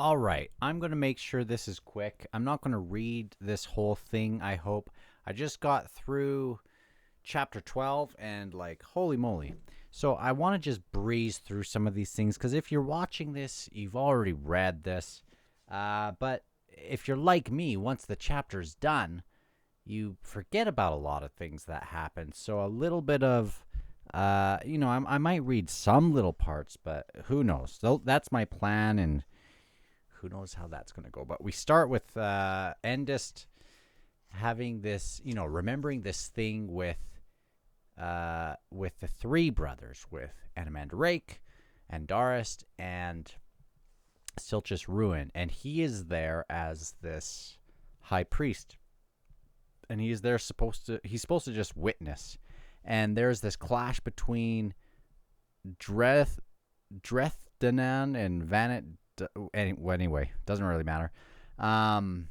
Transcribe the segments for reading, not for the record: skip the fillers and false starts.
All right, I'm going to make sure this is quick. I'm not going to read this whole thing, I hope. I just got through chapter 12 and, like, holy moly. So I want to just breeze through some of these things because if you're watching this, you've already read this. But if you're like me, once the chapter's done, you forget about a lot of things that happen. So a little bit of, I might read some little parts, but who knows? So that's my plan, and who knows how that's going to go. But we start with Endist having this, remembering this thing with the three brothers, with Anamandrake, Andarist, and Silchus Ruin, and he is there as this high priest, and he's supposed to just witness, and there's this clash between Drethdanan and Vanet. Anyway, doesn't really matter. And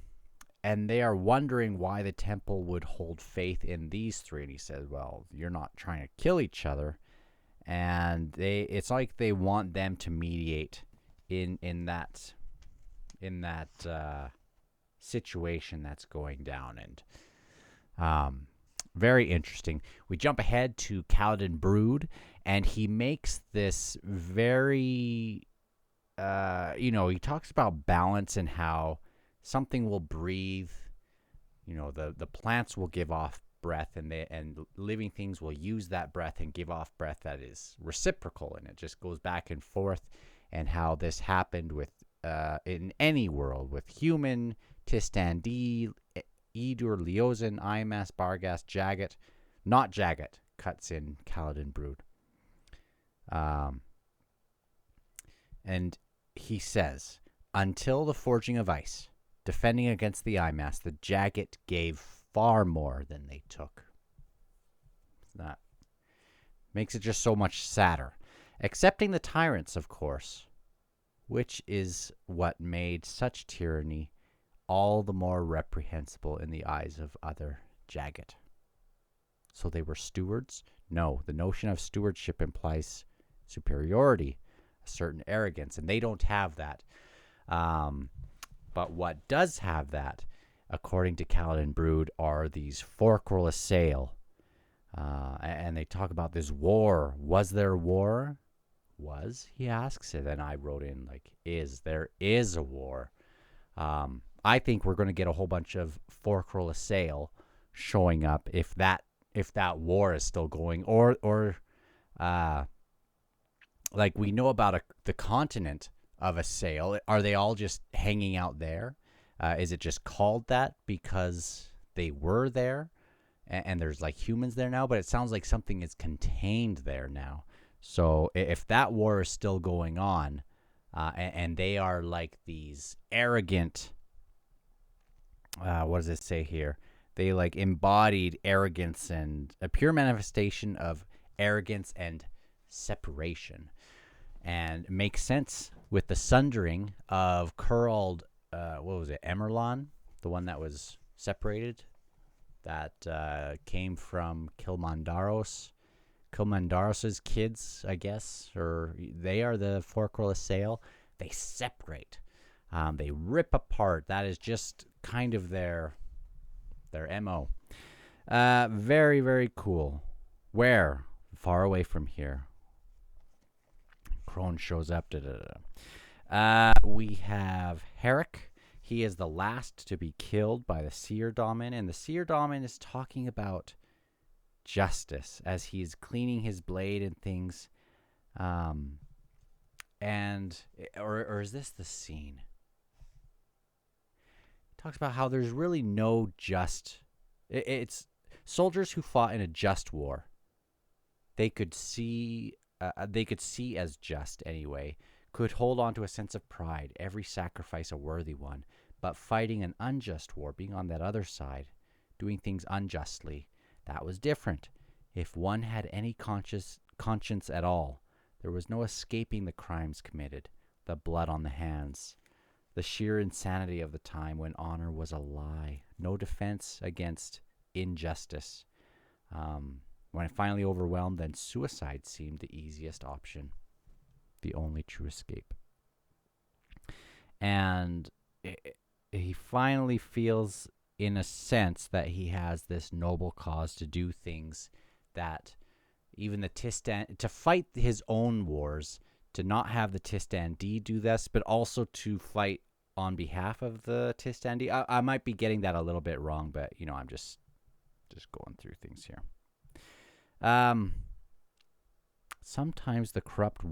they are wondering why the temple would hold faith in these three. And he says, well, you're not trying to kill each other. And it's like they want them to mediate in that situation that's going down. And very interesting. We jump ahead to Kaladin Brood, and he makes this very, he talks about balance and how something will breathe. The plants will give off breath, and living things will use that breath and give off breath that is reciprocal, and it just goes back and forth. And how this happened with in any world with human, Tistandi, Edur, Leozin, Imas, Bargas, Jagat, not Jagat, cuts in Kaladin Brood. And he says, until the forging of ice, defending against the Imas, the Jagat gave far more than they took. That makes it just so much sadder. Accepting the tyrants, of course, which is what made such tyranny all the more reprehensible in the eyes of other Jagat. So they were stewards? No, the notion of stewardship implies superiority, a certain arrogance, and they don't have that. But what does have that, according to Kaladin Brood, are these Forkrul Assail. And they talk about this war. Was there war? Was, he asks. And then I wrote in, like, there is a war. I think we're going to get a whole bunch of Forkrul Assail showing up if that war is still going, or like we know about the continent of Assail. Are they all just hanging out there? Is it just called that because they were there, and there's like humans there now? But it sounds like something is contained there now. So if that war is still going on, and they are like these arrogant, what does it say here? They like embodied arrogance and a pure manifestation of arrogance and separation, and makes sense with the sundering of Kurald. What was it? Emerlon, the one that was separated, that came from Kilmandaros's kids, I guess, or they are the Forkrul Assail. They separate. They rip apart. That is just kind of their MO. Very, very cool. Where? Far away from here. Crone shows up. We have Herrick. He is the last to be killed by the Seer Daemon, and the Seer Daemon is talking about justice as he's cleaning his blade and things. And or is this the scene? He talks about how there's really no just. It's soldiers who fought in a just war. They could see as just anyway. Could hold on to a sense of pride, every sacrifice a worthy one, but fighting an unjust war, being on that other side, doing things unjustly, that was different. If one had any conscience at all, there was no escaping the crimes committed, the blood on the hands, the sheer insanity of the time when honor was a lie, no defense against injustice. When it finally overwhelmed, then suicide seemed the easiest option, the only true escape. And he finally feels, in a sense, that he has this noble cause to do things that even the Tistan, to fight his own wars, to not have the Tistandi do this, but also to fight on behalf of the Tistandi. I might be getting that a little bit wrong, but I'm just going through things here. Sometimes the corrupt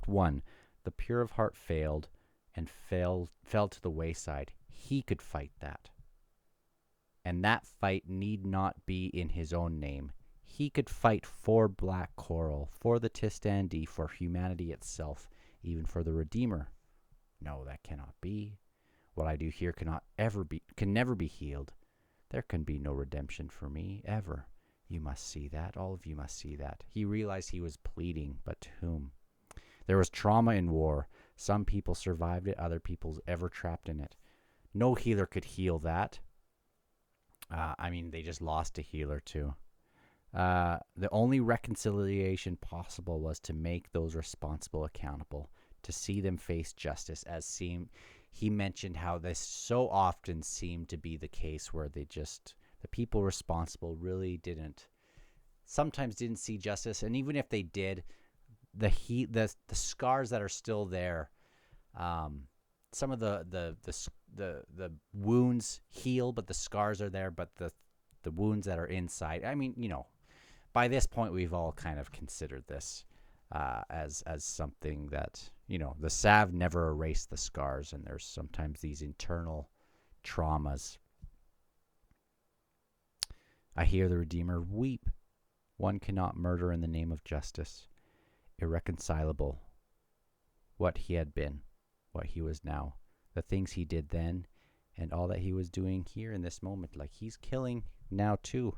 one, the pure of heart, failed and fell to the wayside. He could fight that, and that fight need not be in his own name. He could fight for Black Coral, for the Tistandi, for humanity itself, even for the Redeemer. No, that cannot be. What I do here can never be healed. There can be no redemption for me, ever. You must see that. All of you must see that. He realized he was pleading, but to whom? There was trauma in war. Some people survived it, other people's ever trapped in it. No healer could heal that. They just lost a healer too. The only reconciliation possible was to make those responsible accountable, to see them face justice, he mentioned how this so often seemed to be the case where the people responsible really sometimes didn't see justice. And even if they did, the scars that are still there, some of the wounds heal, but the scars are there, but the wounds that are inside, by this point we've all kind of considered this as something that, the salve never erased the scars, and there's sometimes these internal traumas. I hear the Redeemer weep. One cannot murder in the name of justice. Irreconcilable. What he had been, what he was now, the things he did then, and all that he was doing here in this moment. Like, he's killing now too.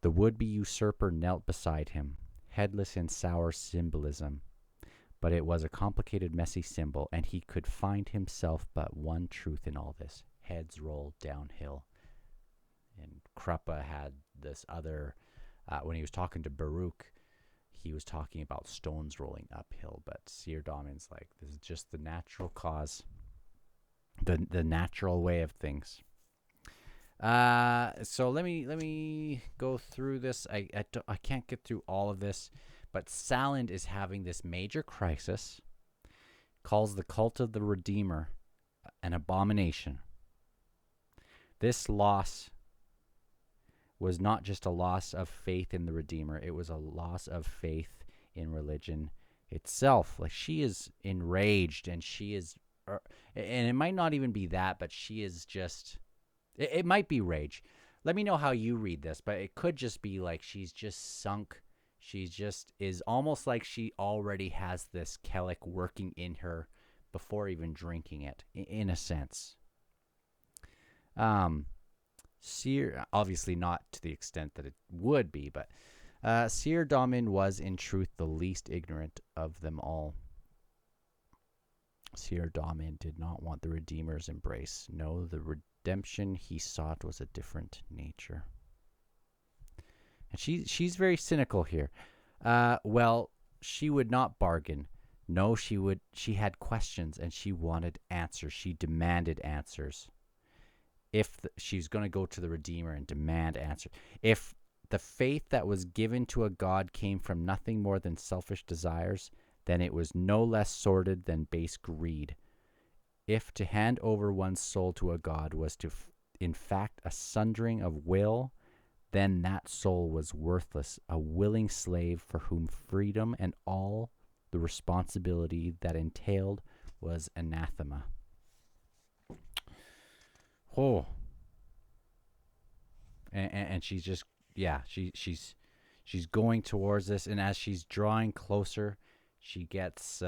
The would-be usurper knelt beside him, headless in sour symbolism. But it was a complicated, messy symbol, and he could find himself but one truth in all this. Heads rolled downhill. And Kruppa had this other, when he was talking to Baruch, he was talking about stones rolling uphill, but Seer Damin's like, this is just the natural cause, the natural way of things. So let me go through this. I can't get through all of this, but Salind is having this major crisis, calls the cult of the Redeemer an abomination. This loss was not just a loss of faith in the Redeemer, it was a loss of faith in religion itself. Like, she is enraged, and she is, and it might not even be that, but she is just, it might be rage. Let me know how you read this, but it could just be like she's just sunk. She just is almost like she already has this Kellic working in her before even drinking it, in a sense. Seer, obviously not to the extent that it would be, but Seer Damin was in truth the least ignorant of them all. Seer Damin did not want the Redeemer's embrace. No, the redemption he sought was a different nature. And she's very cynical here. Well, she would not bargain. No, she had questions, and she wanted answers. She demanded answers. If she's going to go to the Redeemer and demand answers. If the faith that was given to a God came from nothing more than selfish desires, then it was no less sordid than base greed. If to hand over one's soul to a God was in fact a sundering of will, then that soul was worthless, a willing slave for whom freedom and all the responsibility that entailed was anathema. Oh, and she's just, she's going towards this, and as she's drawing closer, she gets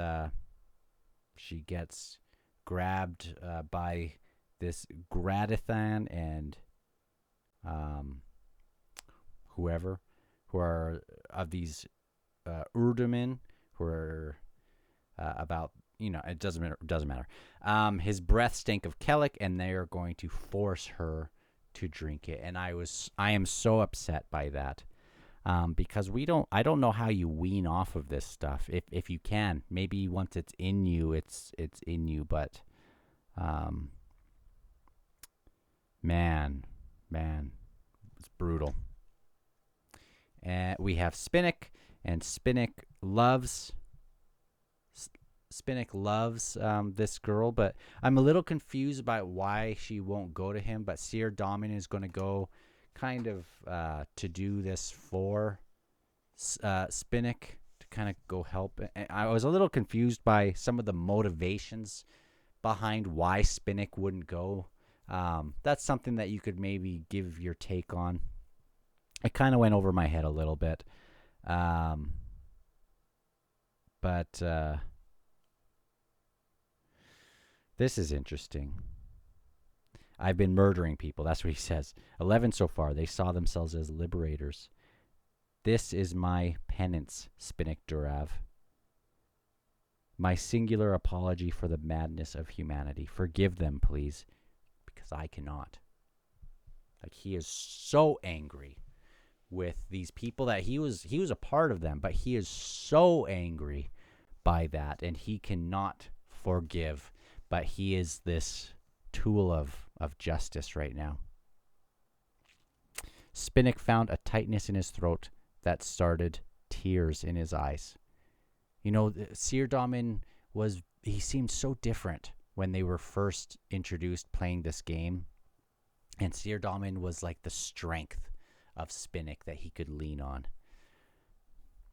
grabbed by this Gradithan and who are of these Urdamin, who are about, it doesn't matter. His breath stank of Kellic, and they are going to force her to drink it. And I am so upset by that. because I don't know how you wean off of this stuff. If you can, maybe once it's in you, it's in you. But um, man, it's brutal. And we have Spinnick, and Spinnick loves this girl, but I'm a little confused about why she won't go to him. But Seer Domin is going to go kind of to do this for Spinnick, to kind of go help. And I was a little confused by some of the motivations behind why Spinnick wouldn't go. That's something that you could maybe give your take on. It kind of went over my head a little bit. But this is interesting. I've been murdering people. That's what he says. 11 so far. They saw themselves as liberators. This is my penance, Spinnick Durav. My singular apology for the madness of humanity. Forgive them, please, because I cannot. Like, he is so angry with these people that he was a part of them, but he is so angry by that, and he cannot forgive. But he is this tool of justice right now. Spinnick found a tightness in his throat that started tears in his eyes. You know, Seer Domin he seemed so different when they were first introduced playing this game. And Seer Domin was like the strength of Spinnick that he could lean on.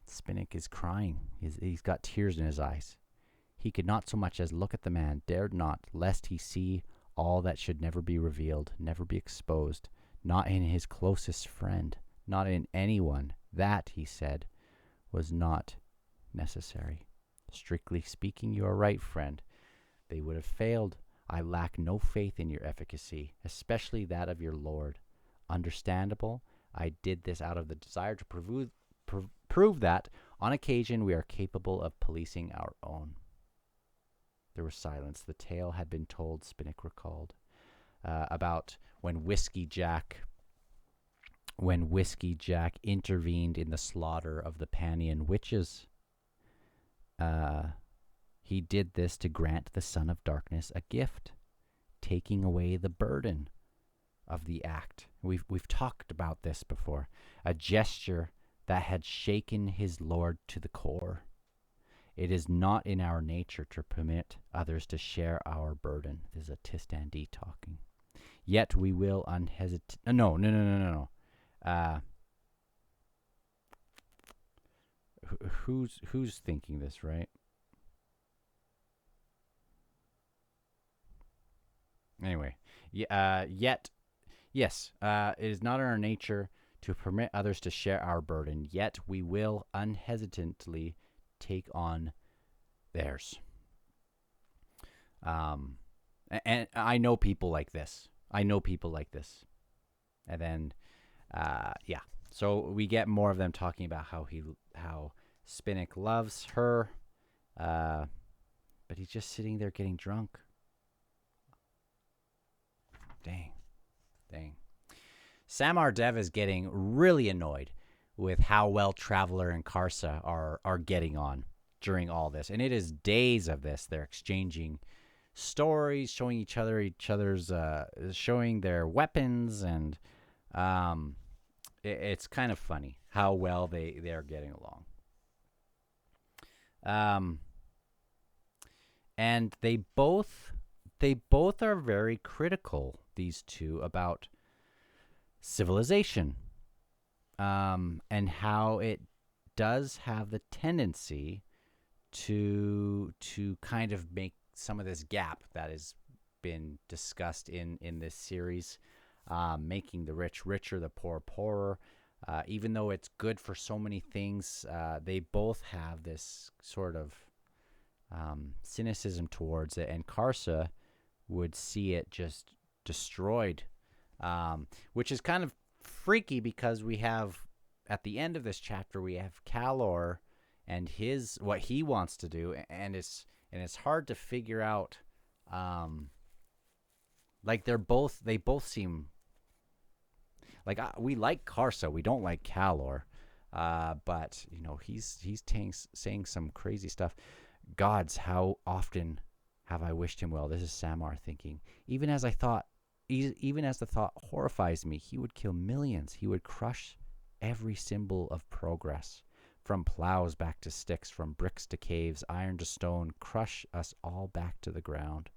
Spinnick is crying. He's got tears in his eyes. He could not so much as look at the man, dared not, lest he see all that should never be revealed, never be exposed, not in his closest friend, not in anyone. That, he said, was not necessary. Strictly speaking, you are right, friend. They would have failed. I lack no faith in your efficacy, especially that of your Lord. Understandable, I did this out of the desire to prove that, on occasion, we are capable of policing our own. There was silence. The tale had been told, Spinnick recalled, about when Whiskey Jack intervened in the slaughter of the Panian witches. He did this to grant the Son of Darkness a gift, taking away the burden of the act. We've talked about this before. A gesture that had shaken his Lord to the core. It is not in our nature to permit others to share our burden. This is a Tistandi talking. Yet we will unhesitate. No. Who's thinking this, right? Anyway, yet, yes, it is not in our nature to permit others to share our burden. Yet we will unhesitantly take on theirs. And I know people like this. And then, yeah. So we get more of them talking about how Spinnick loves her, but he's just sitting there getting drunk. Dang. Samar Dev is getting really annoyed with how well Traveler and Karsa are getting on during all this. And it is days of this. They're exchanging stories, showing each other's showing their weapons, and it's kind of funny how well they're getting along. And they both are very critical, these two, about civilization, and how it does have the tendency to kind of make some of this gap that has been discussed in this series, making the rich richer, the poor poorer. Even though it's good for so many things, they both have this sort of cynicism towards it, and Karsa would see it just destroyed, which is kind of freaky because we have, at the end of this chapter, we have Kalor and what he wants to do, and it's hard to figure out. Like they both seem like we like Karsa, we don't like Kalor, But he's saying some crazy stuff. Gods, how often have I wished him well? This is Samar thinking. Even as the thought horrifies me, he would kill millions. He would crush every symbol of progress, from plows back to sticks, from bricks to caves, iron to stone, crush us all back to the ground.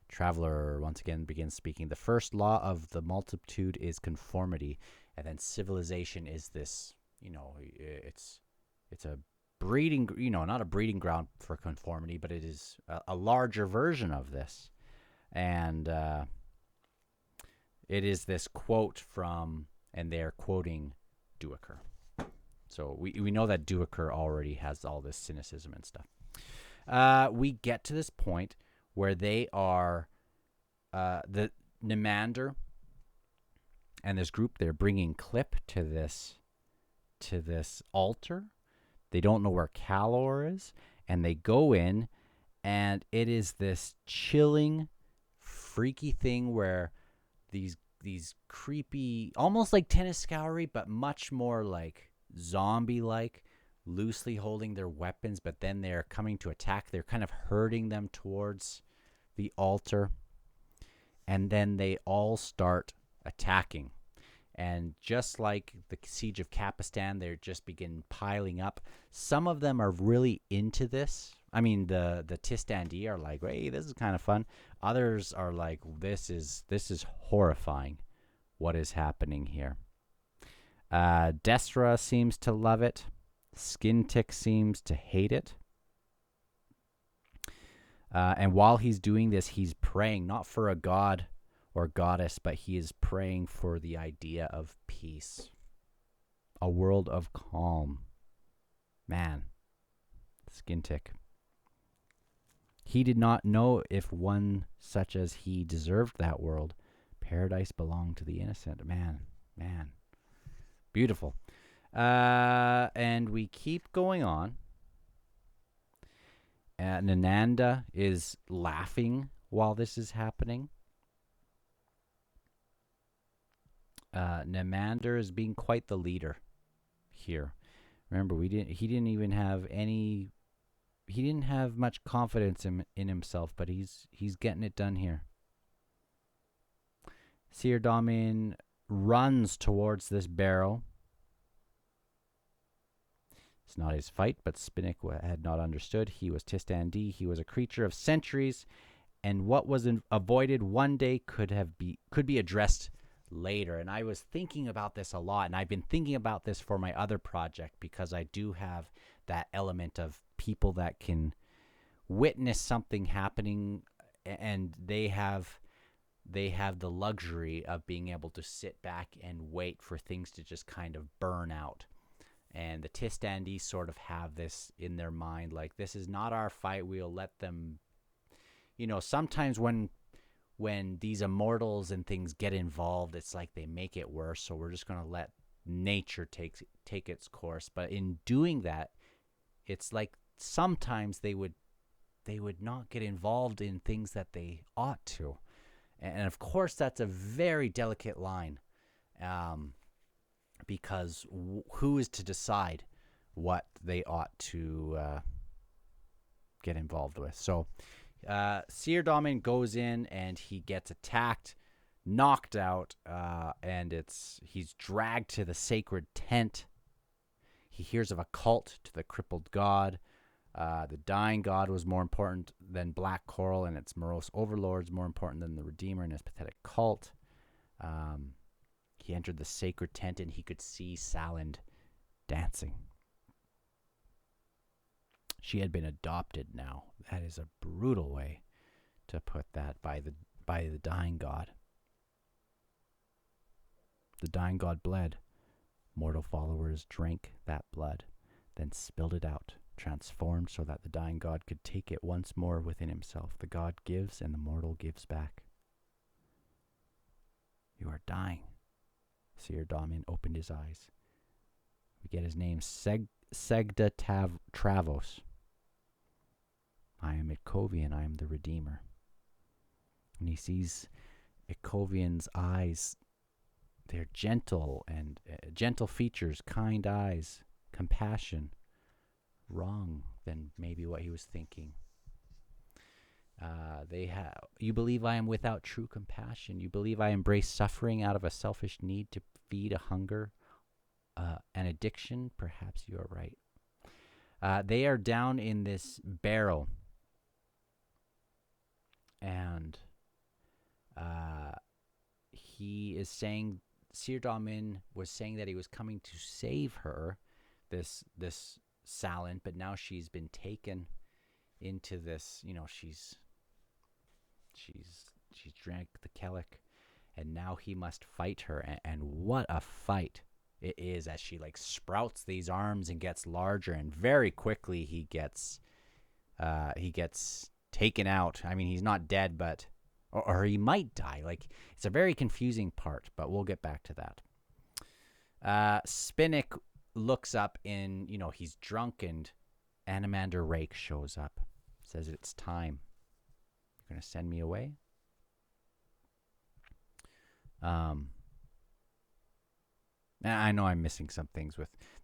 Traveler once again begins speaking. The first law of the multitude is conformity, and then civilization is this, it's a breeding, not a breeding ground for conformity, but it is a larger version of this. And it is this quote from, and they're quoting Duiker. So we know that Duiker already has all this cynicism and stuff. We get to this point where they are, the Nimander and this group, they're bringing Clip to this altar. They don't know where Calor is, and they go in, and it is this chilling, freaky thing where these creepy, almost like Tenniscoury, but much more like zombie-like, loosely holding their weapons, but then they're coming to attack. They're kind of herding them towards the altar, and then they all start attacking. And just like the siege of Capistan, they just begin piling up. Some of them are really into this. I mean, the Tistandi are like, hey, this is kind of fun. Others are like, this is horrifying. What is happening here? Desra seems to love it. Skintick seems to hate it. And while he's doing this, he's praying not for a god or goddess, but he is praying for the idea of peace, a world of calm. Man, Skintick. He did not know if one such as he deserved that world. Paradise belonged to the innocent. Man. Beautiful. And we keep going on. Nananda is laughing while this is happening. Nimander is being quite the leader here. Remember, he didn't have much confidence in himself, but he's getting it done here. Seer Damin runs towards this barrel. It's not his fight, but Spinnick had not understood. He was Tistandi. He was a creature of centuries, and what was avoided one day could be addressed later. And I was thinking about this a lot, and I've been thinking about this for my other project, because I do have that element of people that can witness something happening, and they have the luxury of being able to sit back and wait for things to just kind of burn out. And the Tistandi sort of have this in their mind, like, this is not our fight. We'll let them, sometimes when these immortals and things get involved, it's like they make it worse. So we're just going to let nature take its course. But in doing that, it's like sometimes they would not get involved in things that they ought to. And of course, that's a very delicate line. Because who is to decide what they ought to get involved with? So Seer Damin goes in, and he gets attacked, knocked out, and he's dragged to the sacred tent. He hears of a cult to the crippled god. The dying god was more important than Black Coral and its morose overlords, more important than the Redeemer and his pathetic cult. He entered the sacred tent, and he could see Salind dancing. She had been adopted now. That is a brutal way to put that by the dying god. The dying god bled. Mortal followers drank that blood, then spilled it out, transformed so that the dying god could take it once more within himself. The god gives, and the mortal gives back. You are dying. Seer Damin opened his eyes. We get his name, Segda Travos. I am Ikovian, I am the Redeemer. And he sees Ikovian's eyes They're gentle and gentle features, kind eyes, compassion. Wrong than maybe what he was thinking. You believe I am without true compassion. You believe I embrace suffering out of a selfish need to feed a hunger, an addiction. Perhaps you are right. They are down in this barrel, and he is saying, Sir Damin was saying that he was coming to save her, this Salin, but now she's been taken into this, she's drank the kellic, and now he must fight her, and what a fight it is, as she like sprouts these arms and gets larger, and very quickly he gets taken out. I mean, he's not dead, but or he might die. Like, it's a very confusing part, but we'll get back to that. Spinnick looks up in, he's drunk, and Animander Rake shows up, says it's time. You're going to send me away? And I know I'm missing some things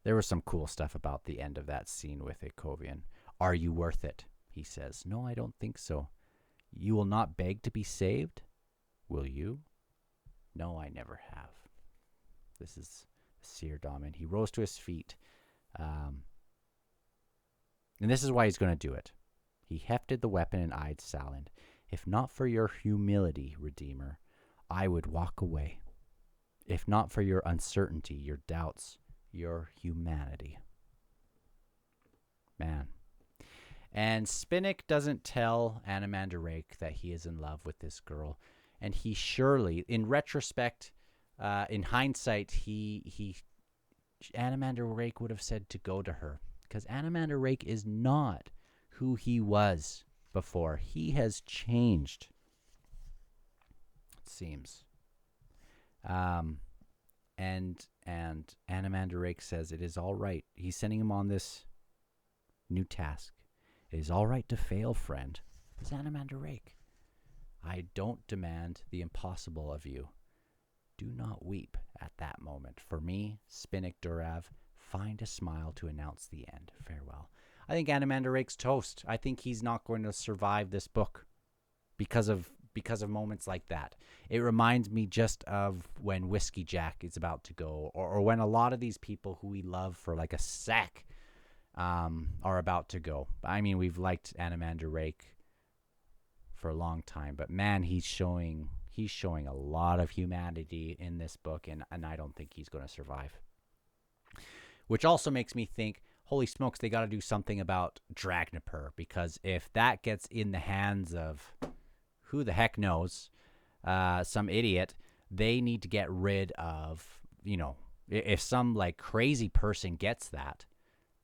there was some cool stuff about the end of that scene with Akovian. Are you worth it? He says. No, I don't think so. You will not beg to be saved? Will you? No, I never have. This is Sir Damin. He rose to his feet. And this is why he's going to do it. He hefted the weapon and eyed Salin. If not for your humility, Redeemer, I would walk away. If not for your uncertainty, your doubts, your humanity. Man. And Spinnick doesn't tell Animander Rake that he is in love with this girl. And he surely, in retrospect, in hindsight, Animander Rake would have said to go to her. Because Animander Rake is not who he was before. He has changed, it seems. And Animander Rake says it is all right. He's sending him on this new task. It is all right to fail, friend. It's Animander Rake. I don't demand the impossible of you. Do not weep at that moment. For me, Spinnick Durav, find a smile to announce the end. Farewell. I think Animander Rake's toast. I think he's not going to survive this book because of moments like that. It reminds me just of when Whiskey Jack is about to go, or when a lot of these people who we love for like a sec are about to go. I mean, we've liked Animander Rake for a long time, but man, he's showing a lot of humanity in this book, and I don't think he's going to survive. Which also makes me think, holy smokes, they got to do something about Dragnapur, because if that gets in the hands of who the heck knows, some idiot, they need to get rid of, if some like crazy person gets that,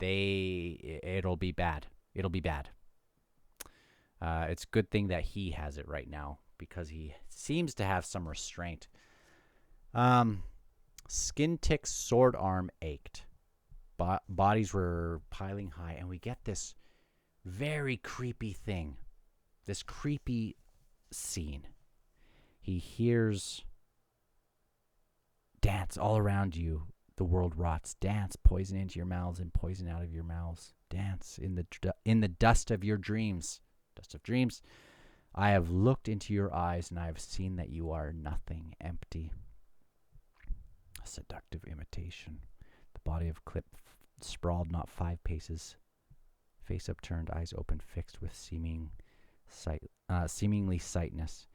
it'll be bad. It'll be bad. It's a good thing that he has it right now, because he seems to have some restraint. Skintick's sword arm ached. Bodies were piling high, and we get this very creepy thing, this creepy scene. He hears, dance all around you. The world rots. Dance, poison into your mouths and poison out of your mouths. Dance in the dust of your dreams. Dust of dreams. I have looked into your eyes, and I have seen that you are nothing, empty. A seductive imitation. The body of Clip sprawled not 5 paces. Face upturned, eyes open, fixed with seemingly sightless.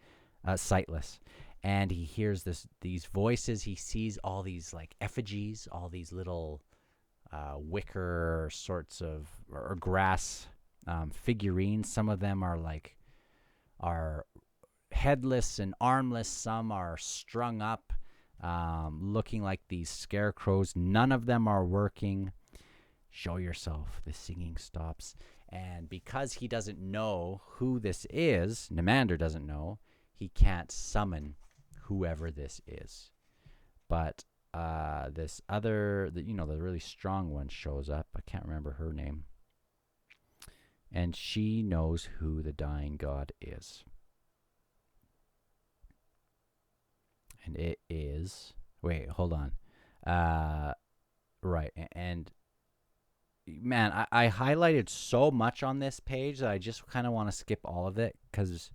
And he hears these voices. He sees all these like effigies, all these little wicker sorts of or grass figurines. Some of them are headless and armless. Some are strung up, looking like these scarecrows. None of them are working. Show yourself. The singing stops. And because he doesn't know who this is, Nimander doesn't know, he can't summon whoever this is. But this other, the really strong one shows up. I can't remember her name. And she knows who the dying god is. And it is Wait, hold on. Right. And man, I highlighted so much on this page that I just kind of want to skip all of it because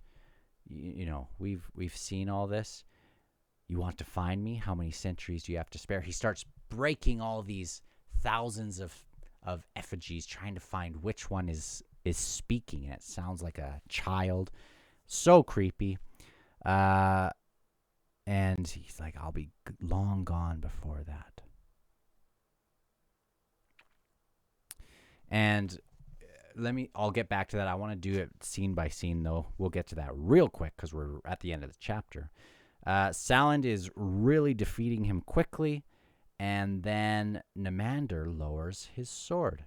we've seen all this. You want to find me? How many centuries do you have to spare? He starts breaking all these thousands of effigies, trying to find which one is speaking. And it sounds like a child. So creepy. And he's like, I'll be long gone before that. And I'll get back to that. I want to do it scene by scene, though. We'll get to that real quick because we're at the end of the chapter. Saland is really defeating him quickly, and then Namander lowers his sword.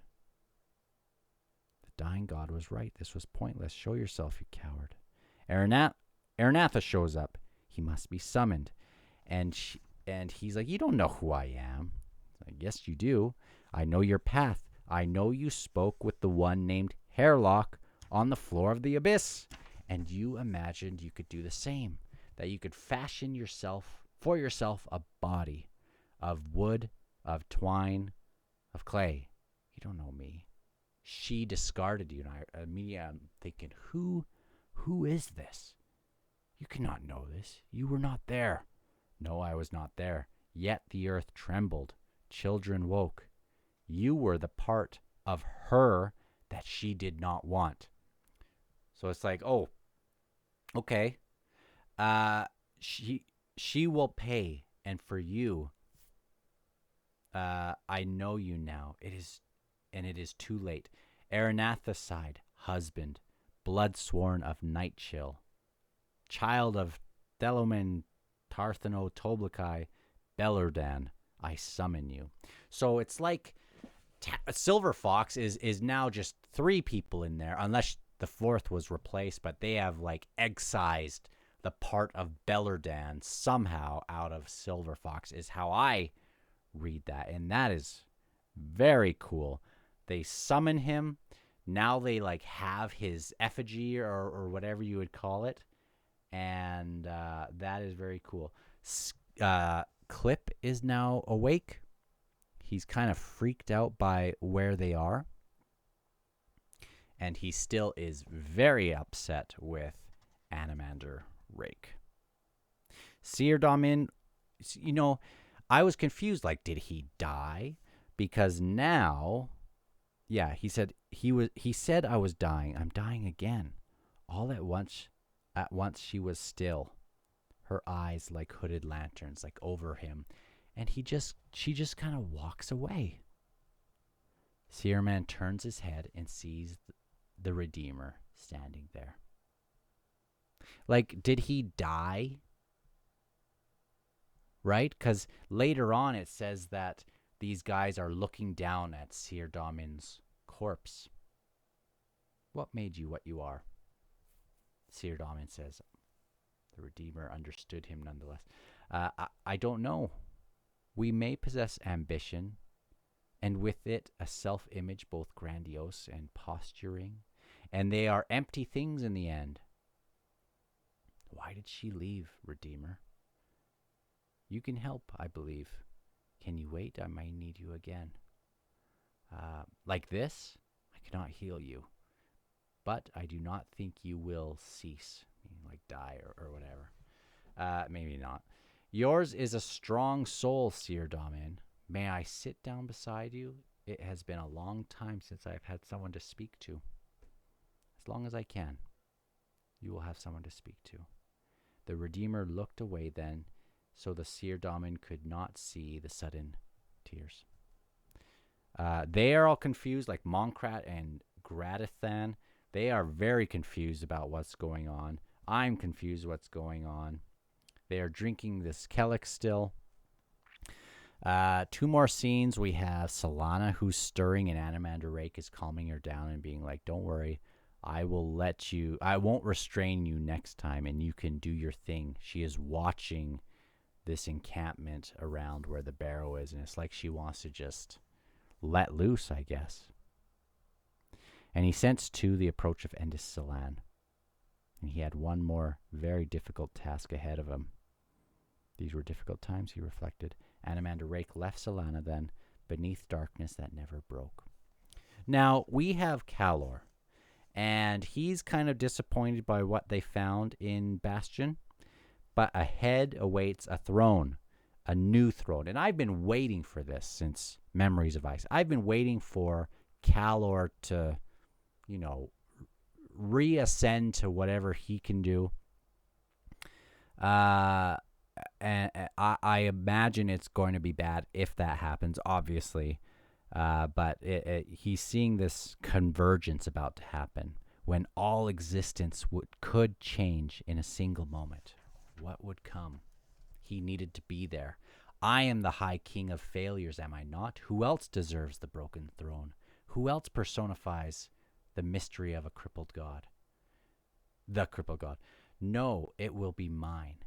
The dying god was right. This was pointless. Show yourself, you coward. Aranatha shows up. He must be summoned. And he's like, you don't know who I am. Like, yes, you do. I know your path. I know you spoke with the one named Hairlock on the floor of the abyss. And you imagined you could do the same. That you could fashion for yourself a body of wood, of twine, of clay. You don't know me. She discarded you. And I immediately am thinking, who is this? You cannot know this. You were not there. No, I was not there. Yet the earth trembled. Children woke. You were the part of her that she did not want. So it's like, oh, okay. She will pay, and for you, I know you now. It is too late. Aranatha sighed, husband, blood sworn of Night Chill, child of Thelomen, Tarthano, Toblakai, Bellerdan, I summon you. So it's like Silver Fox is now just 3 people in there, unless the 4th was replaced, but they have like excised the part of Bellerdan somehow out of Silver Fox is how I read that. And that is very cool. They summon him. Now they like have his effigy or whatever you would call it. And that is very cool. Clip is now awake. He's kind of freaked out by where they are. And he still is very upset with Animander Rake. Seer Damin, I was confused. Like, did he die? Because now, yeah, he said I was dying. I'm dying again. All at once she was still. Her eyes like hooded lanterns, like over him. And she just kind of walks away. Seerman turns his head and sees the Redeemer standing there. Like, did he die? Right? Because later on it says that these guys are looking down at Seer Damin's corpse. What made you what you are? Seer Damin says. The Redeemer understood him nonetheless. I don't know. We may possess ambition, and with it a self-image both grandiose and posturing, and they are empty things in the end. Why did she leave, Redeemer? You can help, I believe. Can you wait? I might need you again. Like this, I cannot heal you, but I do not think you will cease, meaning like die or whatever. Maybe not. Yours is a strong soul, Seer Damin. May I sit down beside you? It has been a long time since I've had someone to speak to. As long as I can, you will have someone to speak to. The Redeemer looked away then, so the Seer Damin could not see the sudden tears. They are all confused, like Monkrat and Gradathan. They are very confused about what's going on. I'm confused what's going on. They are drinking this Kellic still. 2 more scenes. We have Solana, who's stirring, and Animander Rake is calming her down and being like, don't worry, I won't restrain you next time, and you can do your thing. She is watching this encampment around where the barrow is, and it's like she wants to just let loose, I guess. And he sensed, too, the approach of Endis Salan. And he had one more very difficult task ahead of him. These were difficult times, he reflected. Anomander Rake left Solana then, beneath darkness that never broke. Now, we have Calor, and he's kind of disappointed by what they found in Bastion, but ahead awaits a throne, a new throne. And I've been waiting for this since Memories of Ice. I've been waiting for Calor to, reascend to whatever he can do. And I imagine it's going to be bad if that happens, obviously. But he's seeing this convergence about to happen when all existence could change in a single moment. What would come? He needed to be there. I am the High King of failures, am I not? Who else deserves the broken throne? Who else personifies the mystery of a crippled god? The crippled god. No, it will be mine.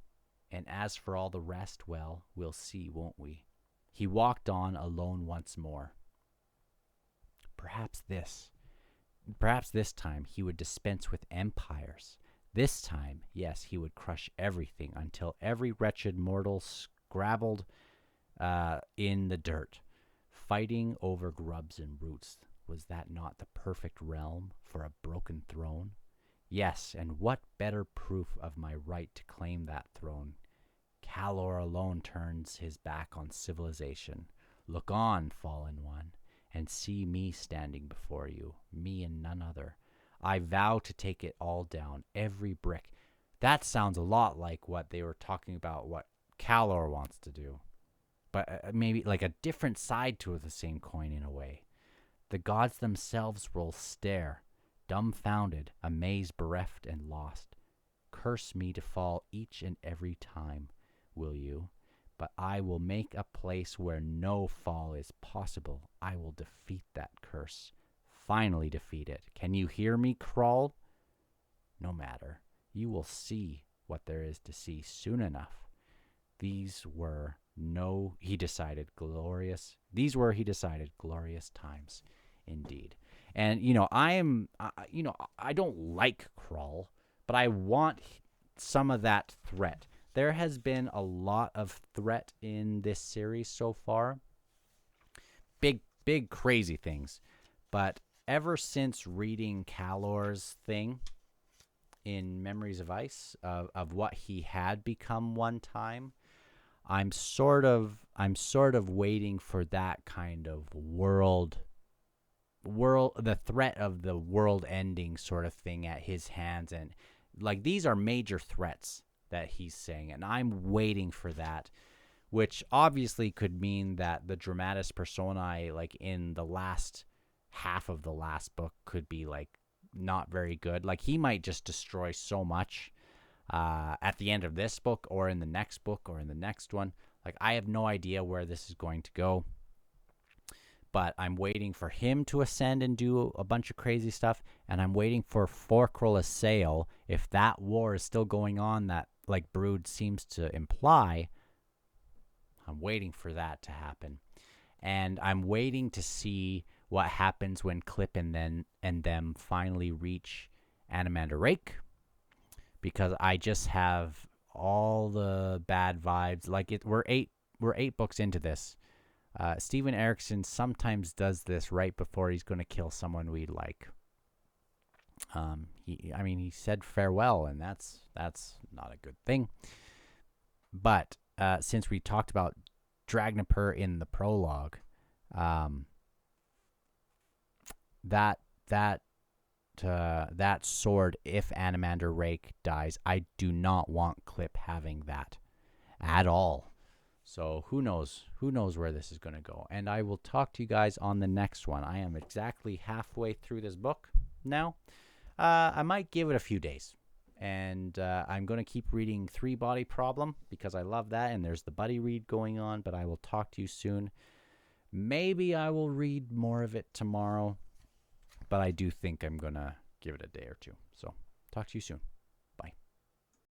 And as for all the rest, well, we'll see, won't we? He walked on alone once more. Perhaps this time he would dispense with empires. This time, yes, he would crush everything until every wretched mortal scrabbled in the dirt, fighting over grubs and roots. Was that not the perfect realm for a broken throne? Yes, and what better proof of my right to claim that throne? Calor alone turns his back on civilization. Look on, fallen one, and see me standing before you, me and none other. I vow to take it all down, every brick. That sounds a lot like what they were talking about, what Calor wants to do. But maybe like a different side to the same coin in a way. The gods themselves will stare, dumbfounded, amazed, bereft, and lost. Curse me to fall each and every time, will you? But I will make a place where no fall is possible. I will defeat that curse. Finally defeat it. Can you hear me crawl? No matter. You will see what there is to see soon enough. These were, he decided, glorious times indeed. And, I don't like Crawl, but I want some of that threat. There has been a lot of threat in this series so far. Big, crazy things. But ever since reading Calor's thing in Memories of Ice, of what he had become one time, I'm sort of waiting for that kind of the threat of the world ending sort of thing at his hands. And like, these are major threats that he's saying, and I'm waiting for that, which obviously could mean that the dramatis personae, like in the last half of the last book, could be like not very good. Like, he might just destroy so much at the end of this book or in the next book or in the next one. Like, I have no idea where this is going to go, but I'm waiting for him to ascend and do a bunch of crazy stuff, and I'm waiting for Forkrul Assail, if that war is still going on that, like, Brood seems to imply. I'm waiting for that to happen. And I'm waiting to see what happens when Clip and them finally reach Anomander Rake, because I just have all the bad vibes. Like, we're eight books into this. Steven Erikson sometimes does this right before he's going to kill someone we like. He said farewell, and that's not a good thing. But since we talked about Dragnapur in the prologue, that sword, if Anomander Rake dies, I do not want Clip having that at all. So who knows where this is going to go. And I will talk to you guys on the next one. I am exactly halfway through this book now. I might give it a few days. And I'm going to keep reading 3 Body Problem because I love that. And there's the buddy read going on. But I will talk to you soon. Maybe I will read more of it tomorrow. But I do think I'm going to give it a day or two. So talk to you soon.